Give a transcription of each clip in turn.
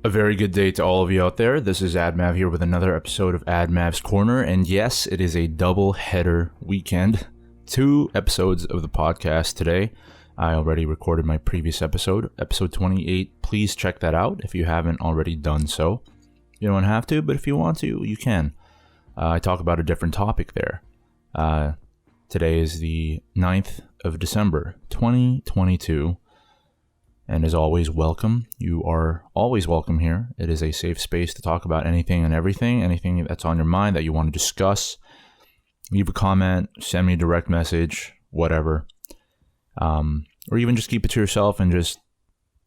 A very good day to all of you out there. This is Admav here with another episode of Admav's Corner. And yes, it is a double header weekend. 2 episodes of the podcast today. I already recorded my previous episode, episode 28. Please check that out if you haven't already done so. You don't have to, but if you want to, you can. I talk about a different topic there. Today is the 9th of December, 2022. And as always, welcome. You are always welcome here. It is a safe space to talk about anything and everything, anything that's on your mind that you want to discuss. Leave a comment, send me a direct message, whatever. Or even just keep it to yourself and just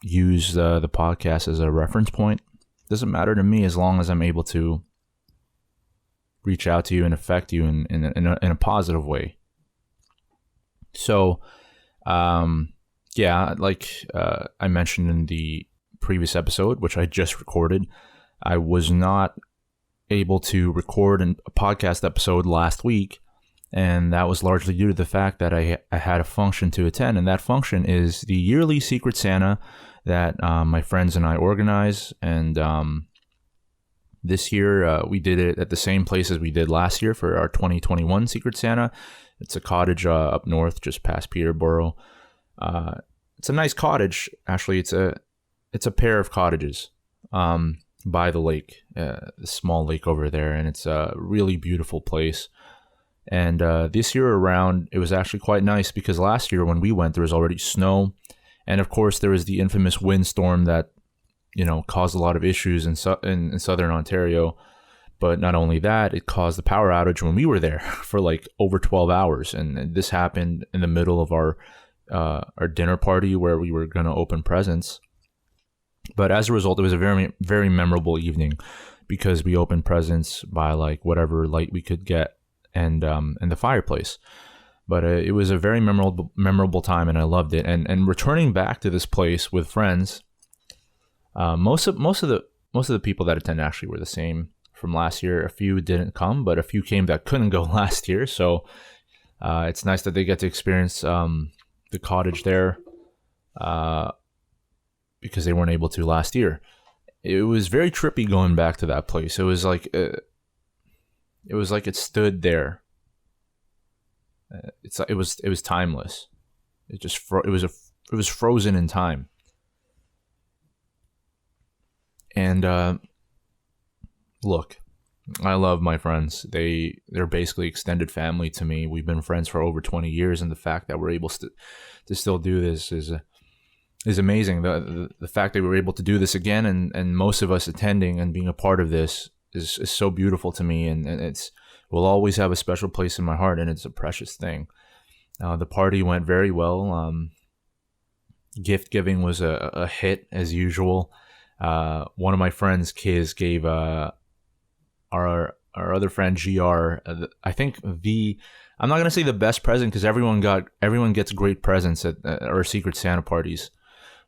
use the podcast as a reference point. Doesn't matter to me as long as I'm able to reach out to you and affect you in a positive way. So, yeah, like I mentioned in the previous episode, which I just recorded, I was not able to record a podcast episode last week, and that was largely due to the fact that I had a function to attend, and that function is the yearly Secret Santa that my friends and I organize, and this year we did it at the same place as we did last year for our 2021 Secret Santa. It's a cottage up north, just past Peterborough. It's a nice cottage. Actually, it's a pair of cottages by the lake, the small lake over there, and it's a really beautiful place. And this year around, it was actually quite nice because last year when we went, there was already snow, and of course there was the infamous windstorm that caused a lot of issues in southern Ontario. But not only that, it caused the power outage when we were there for like over 12 hours, and this happened in the middle of our dinner party where we were going to open presents. But as a result, it was a very, very memorable evening because we opened presents by like whatever light we could get and the fireplace. But it was a very memorable time, and I loved it. And returning back to this place with friends, most of the people that attend actually were the same from last year. A few didn't come, but a few came that couldn't go last year. So it's nice that they get to experience the cottage there because they weren't able to last year. It was very trippy going back to that place. It was like it stood there. It was timeless. It was frozen in time. And look, I love my friends. They're basically extended family to me. We've been friends for over 20 years, and the fact that we're able to still do this is amazing. The fact that we're able to do this again, and most of us attending and being a part of this is so beautiful to me, and it will always have a special place in my heart, and it's a precious thing. The party went very well. Gift giving was a hit as usual. One of my friends' kids gave our other friend GR, I think I'm not going to say the best present because everyone gets great presents at our Secret Santa parties,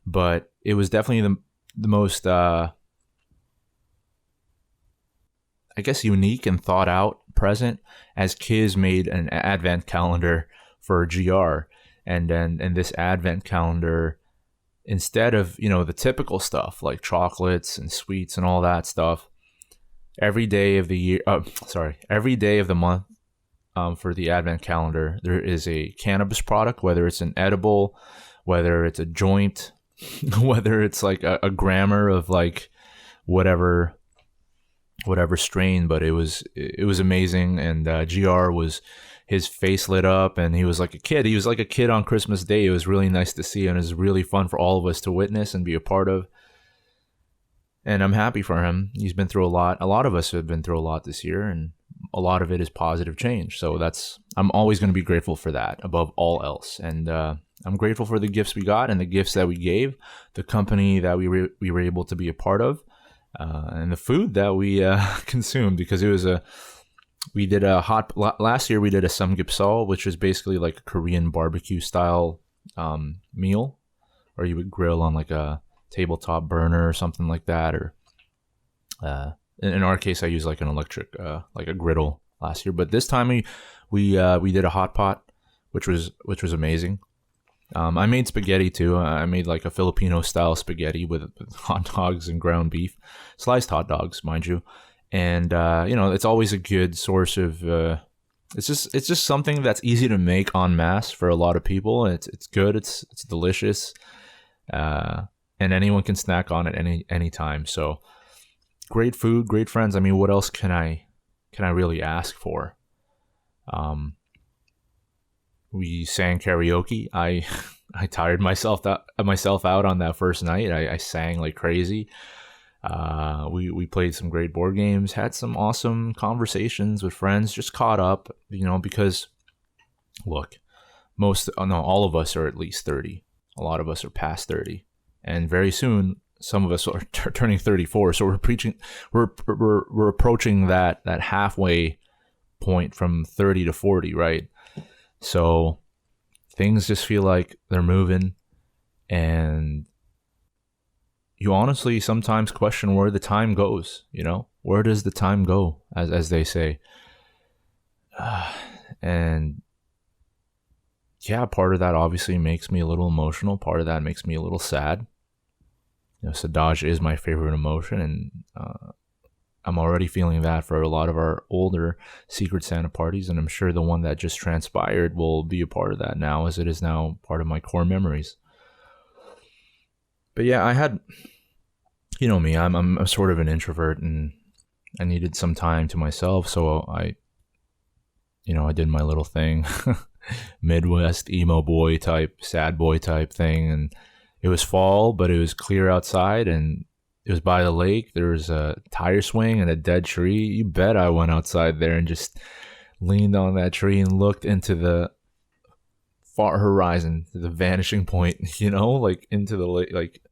but it was definitely the most I guess unique and thought out present, as Kiz made an advent calendar for GR, and this advent calendar, instead of the typical stuff like chocolates and sweets and all that stuff, every day of the month, for the advent calendar, there is a cannabis product, whether it's an edible, whether it's a joint, whether it's like a grammer of like whatever strain. But it was amazing, and GR his face lit up, and he was like a kid. He was like a kid on Christmas Day. It was really nice to see, and it was really fun for all of us to witness and be a part of. And I'm happy for him. He's been through a lot. A lot of us have been through a lot this year, and a lot of it is positive change. So I'm always going to be grateful for that above all else. And I'm grateful for the gifts we got and the gifts that we gave, the company that we were able to be a part of, and the food that we consumed, because last year we did a samgyeopsal, which is basically like a Korean barbecue style meal, or you would grill on like a tabletop burner or something like that, or in our case I used like an electric like a griddle last year. But this time we did a hot pot, which was amazing. I made spaghetti too. I made like a Filipino style spaghetti with hot dogs and ground beef, sliced hot dogs, mind you. And it's always a good source of. It's just something that's easy to make en masse for a lot of people. It's good. It's delicious, and anyone can snack on it any time. So great food, great friends. I mean, what else can I really ask for? We sang karaoke. I tired myself out on that first night. I sang like crazy. We played some great board games, had some awesome conversations with friends, just caught up, because look, all of us are at least 30. A lot of us are past 30, and very soon some of us are turning 34. So we're approaching that halfway point from 30 to 40, right? So things just feel like they're moving, and you honestly sometimes question where the time goes. Where does the time go, as they say? And yeah, part of that obviously makes me a little emotional. Part of that makes me a little sad. Sadaj is my favorite emotion, and I'm already feeling that for a lot of our older Secret Santa parties, and I'm sure the one that just transpired will be a part of that now, as it is now part of my core memories. But yeah, I had, me, I'm a sort of an introvert, and I needed some time to myself, so I did my little thing, Midwest emo boy type, sad boy type thing, and it was fall, but it was clear outside, and it was by the lake. There was a tire swing and a dead tree. You bet I went outside there and just leaned on that tree and looked into the far horizon, to the vanishing point, like into the lake, like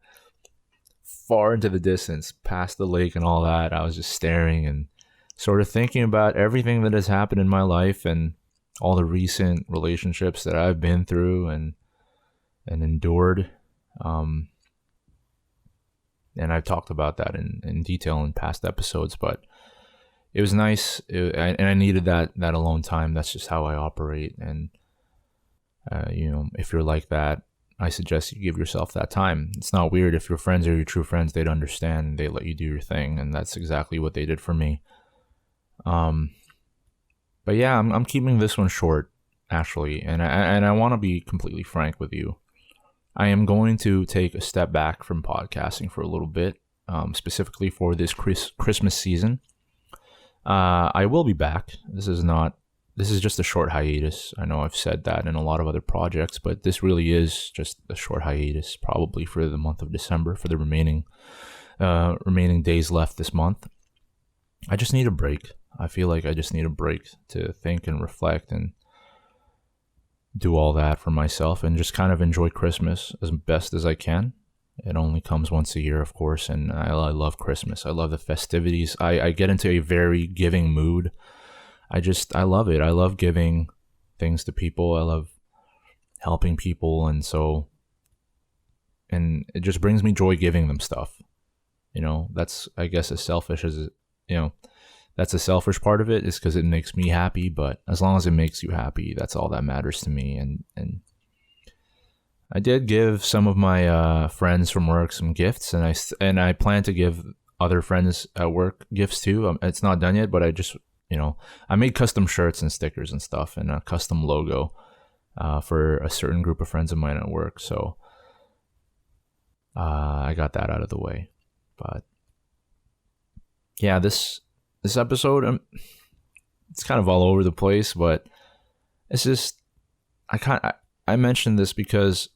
far into the distance, past the lake and all that. I was just staring and sort of thinking about everything that has happened in my life and all the recent relationships that I've been through and endured. And I've talked about that in detail in past episodes, but it was nice, and I needed that alone time. That's just how I operate, and if you're like that, I suggest you give yourself that time. It's not weird if your friends are your true friends; they'd understand and they let you do your thing, and that's exactly what they did for me. But yeah, I'm keeping this one short, actually, and I want to be completely frank with you. I am going to take a step back from podcasting for a little bit, specifically for this Christmas season. I will be back. This is just a short hiatus. I know I've said that in a lot of other projects, but this really is just a short hiatus, probably for the month of December, for the remaining days left this month. I just need a break. I feel like I just need a break to think and reflect and do all that for myself and just kind of enjoy Christmas as best as I can. It only comes once a year, of course, and I love Christmas. I love the festivities. I get into a very giving mood. I love it. I love giving things to people. I love helping people, and it just brings me joy giving them stuff. That's, I guess, as selfish as that's a selfish part of it, is because it makes me happy. But as long as it makes you happy, that's all that matters to me. And I did give some of my friends from work some gifts, and I plan to give other friends at work gifts too. It's not done yet, but I just I made custom shirts and stickers and stuff, and a custom logo for a certain group of friends of mine at work. So I got that out of the way. But yeah, this episode, it's kind of all over the place, but it's just I mentioned this because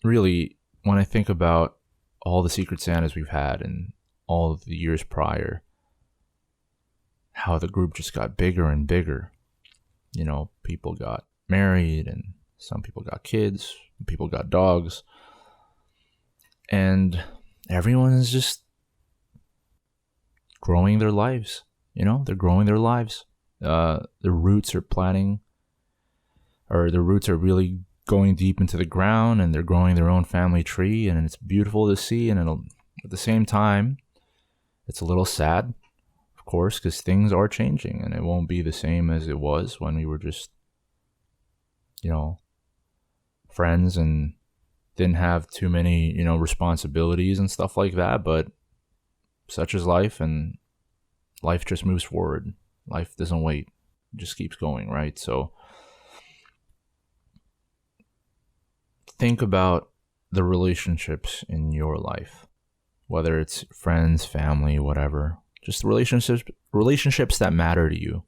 really, when I think about all the Secret Santas we've had and all of the years prior, how the group just got bigger and bigger. People got married, and some people got kids, people got dogs, and everyone is just growing their lives. They're growing their lives. Their roots are really going deep into the ground, and they're growing their own family tree, and it's beautiful to see. And at the same time, it's a little sad, of course, because things are changing, and it won't be the same as it was when we were just, friends and didn't have too many, responsibilities and stuff like that, but such is life, and life just moves forward. Life doesn't wait. It just keeps going, right? So think about the relationships in your life, whether it's friends, family, whatever, just relationships that matter to you.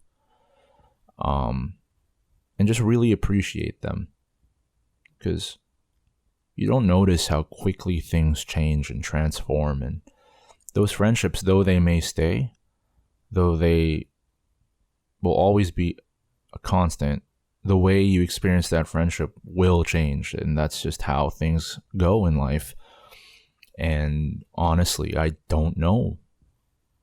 And just really appreciate them, because you don't notice how quickly things change and transform. And those friendships, though they may stay, though they will always be a constant, the way you experience that friendship will change. And that's just how things go in life. And honestly, I don't know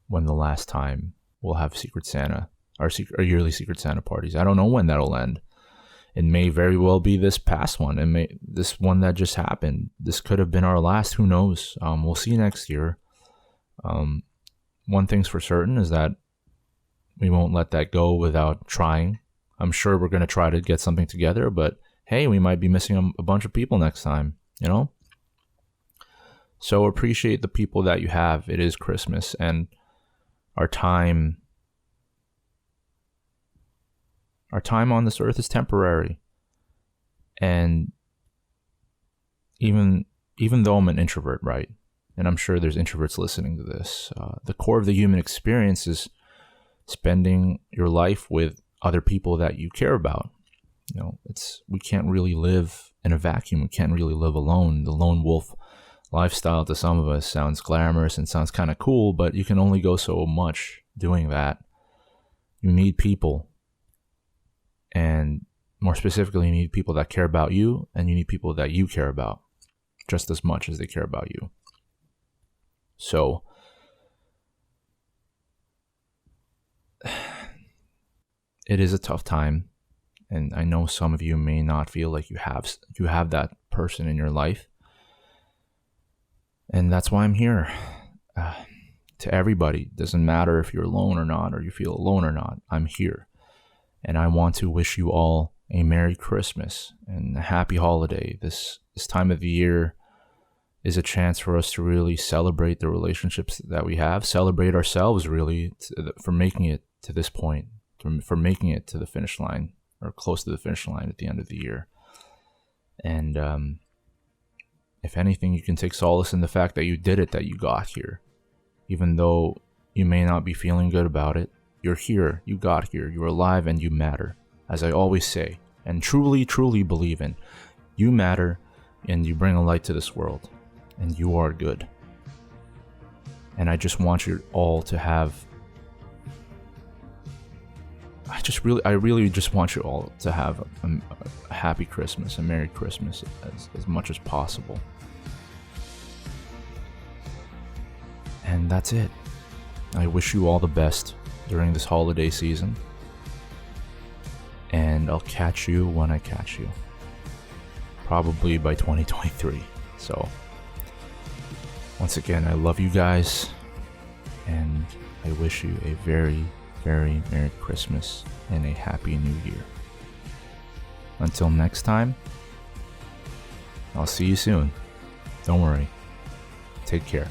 when the last time we'll have Secret Santa, our yearly Secret Santa parties. I don't know when that'll end. It may very well be this past one. This one that just happened. This could have been our last. Who knows? We'll see next year. One thing's for certain is that we won't let that go without trying. I'm sure we're going to try to get something together, but hey, we might be missing a bunch of people next time, So appreciate the people that you have. It is Christmas, and our time on this earth is temporary. And even though I'm an introvert, right? And I'm sure there's introverts listening to this, the core of the human experience is spending your life with other people that you care about. We can't really live in a vacuum. We can't really live alone. The lone wolf lifestyle to some of us sounds glamorous and sounds kind of cool, but you can only go so much doing that. You need people. And more specifically, you need people that care about you, and you need people that you care about just as much as they care about you. So it is a tough time, and I know some of you may not feel like you have that person in your life. And that's why I'm here. To everybody, doesn't matter if you're alone or not, or you feel alone or not, I'm here. And I want to wish you all a Merry Christmas and a Happy Holiday. This time of the year is a chance for us to really celebrate the relationships that we have, celebrate ourselves really for making it to this point, for making it to the finish line, or close to the finish line at the end of the year. And if anything, you can take solace in the fact that you did it, that you got here. Even though you may not be feeling good about it, you're here, you got here, you're alive, and you matter. As I always say, and truly, truly believe in, you matter, and you bring a light to this world, and you are good. And I just want you all to have, I really just want you all to have a happy Christmas, a Merry Christmas as much as possible. And that's it. I wish you all the best during this holiday season. And I'll catch you when I catch you. Probably by 2023. So, once again, I love you guys. And I wish you a very, very Merry Christmas and a Happy New Year. Until next time, I'll see you soon. Don't worry. Take care.